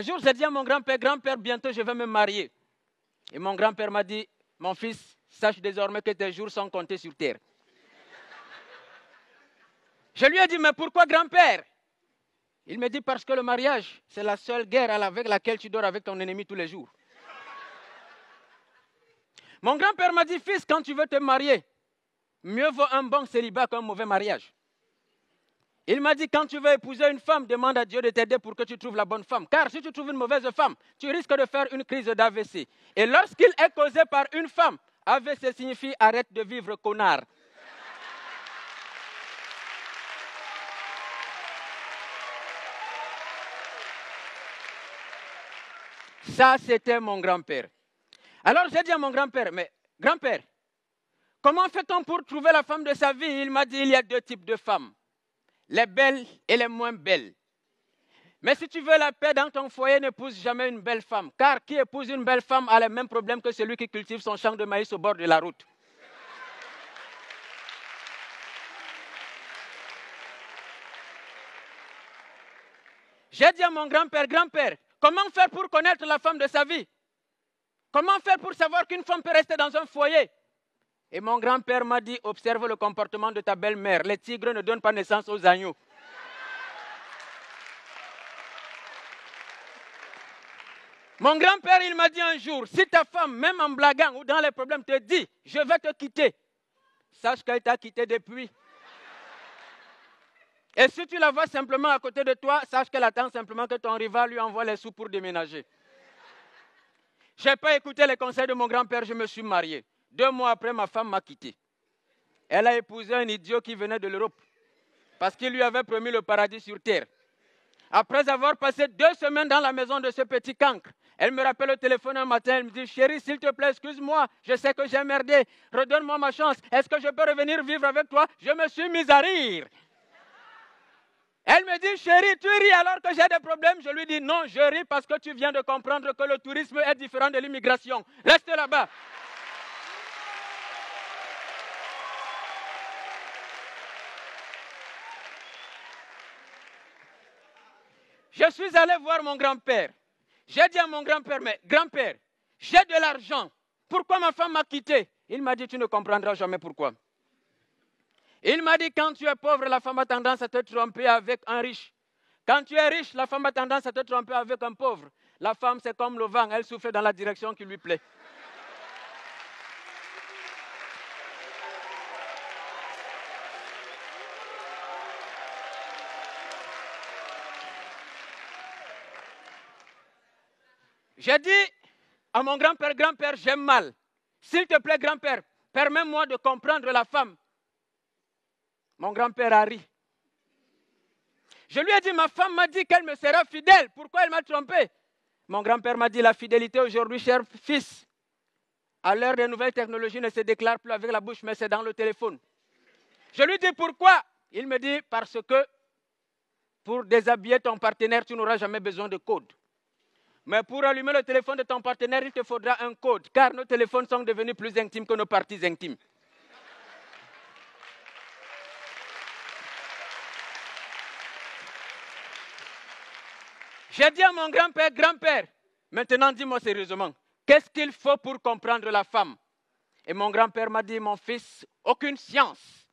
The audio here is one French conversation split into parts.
Un jour, j'ai dit à mon grand-père, grand-père, bientôt je vais me marier. Et mon grand-père m'a dit, mon fils, sache désormais que tes jours sont comptés sur terre. Je lui ai dit, mais pourquoi grand-père? Il me dit, parce que le mariage, c'est la seule guerre avec laquelle tu dors avec ton ennemi tous les jours. Mon grand-père m'a dit, fils, quand tu veux te marier, mieux vaut un bon célibat qu'un mauvais mariage. Il m'a dit, quand tu veux épouser une femme, demande à Dieu de t'aider pour que tu trouves la bonne femme. Car si tu trouves une mauvaise femme, tu risques de faire une crise d'AVC. Et lorsqu'il est causé par une femme, AVC signifie arrête de vivre, connard. Ça, c'était mon grand-père. Alors j'ai dit à mon grand-père, mais grand-père, comment fait-on pour trouver la femme de sa vie? Il m'a dit, il y a deux types de femmes. Les belles et les moins belles. Mais si tu veux la paix dans ton foyer, n'épouse jamais une belle femme. Car qui épouse une belle femme a les mêmes problèmes que celui qui cultive son champ de maïs au bord de la route. J'ai dit à mon grand-père, grand-père, comment faire pour connaître la femme de sa vie? Comment faire pour savoir qu'une femme peut rester dans un foyer? Et mon grand-père m'a dit, observe le comportement de ta belle-mère. Les tigres ne donnent pas naissance aux agneaux. Mon grand-père, il m'a dit un jour, si ta femme, même en blaguant ou dans les problèmes, te dit, je vais te quitter, sache qu'elle t'a quitté depuis. Et si tu la vois simplement à côté de toi, sache qu'elle attend simplement que ton rival lui envoie les sous pour déménager. Je n'ai pas écouté les conseils de mon grand-père, je me suis marié. 2 mois après, ma femme m'a quitté. Elle a épousé un idiot qui venait de l'Europe, parce qu'il lui avait promis le paradis sur terre. Après avoir passé 2 semaines dans la maison de ce petit cancre, elle me rappelle au téléphone un matin, elle me dit, chérie, s'il te plaît, excuse-moi, je sais que j'ai merdé, redonne-moi ma chance, est-ce que je peux revenir vivre avec toi? Je me suis mise à rire. Elle me dit, chérie, tu ris alors que j'ai des problèmes? Je lui dis, non, je ris parce que tu viens de comprendre que le tourisme est différent de l'immigration. Reste là-bas. Je suis allé voir mon grand-père. J'ai dit à mon grand-père, mais grand-père, j'ai de l'argent. Pourquoi ma femme m'a quitté? Il m'a dit, tu ne comprendras jamais pourquoi. Il m'a dit, quand tu es pauvre, la femme a tendance à te tromper avec un riche. Quand tu es riche, la femme a tendance à te tromper avec un pauvre. La femme, c'est comme le vent, elle souffle dans la direction qui lui plaît. J'ai dit à mon grand-père, grand-père, j'aime mal. S'il te plaît, grand-père, permets-moi de comprendre la femme. Mon grand-père a ri. Je lui ai dit, ma femme m'a dit qu'elle me sera fidèle. Pourquoi elle m'a trompé? Mon grand-père m'a dit, la fidélité aujourd'hui, cher fils, à l'heure des nouvelles technologies, ne se déclare plus avec la bouche, mais c'est dans le téléphone. Je lui dis, pourquoi? Il me dit, parce que pour déshabiller ton partenaire, tu n'auras jamais besoin de code. Mais pour allumer le téléphone de ton partenaire, il te faudra un code, car nos téléphones sont devenus plus intimes que nos parties intimes. J'ai dit à mon grand-père, grand-père, maintenant dis-moi sérieusement, qu'est-ce qu'il faut pour comprendre la femme? Et mon grand-père m'a dit, mon fils, aucune science,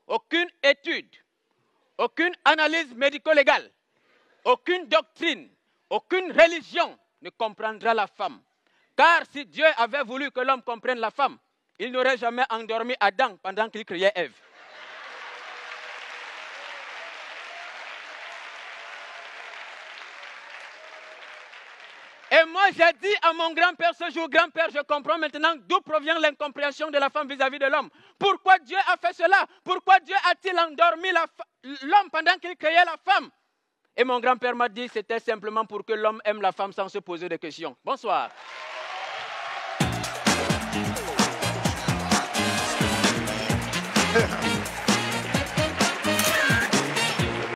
aucune étude, aucune analyse médico-légale, aucune doctrine, aucune religion ne comprendra la femme. Car si Dieu avait voulu que l'homme comprenne la femme, il n'aurait jamais endormi Adam pendant qu'il criait Ève. Et moi, j'ai dit à mon grand-père ce jour, grand-père, je comprends maintenant d'où provient l'incompréhension de la femme vis-à-vis de l'homme. Pourquoi Dieu a fait cela? Pourquoi Dieu a-t-il endormi l'homme pendant qu'il créait la femme? Et mon grand-père m'a dit, c'était simplement pour que l'homme aime la femme sans se poser de questions. Bonsoir. Yeah.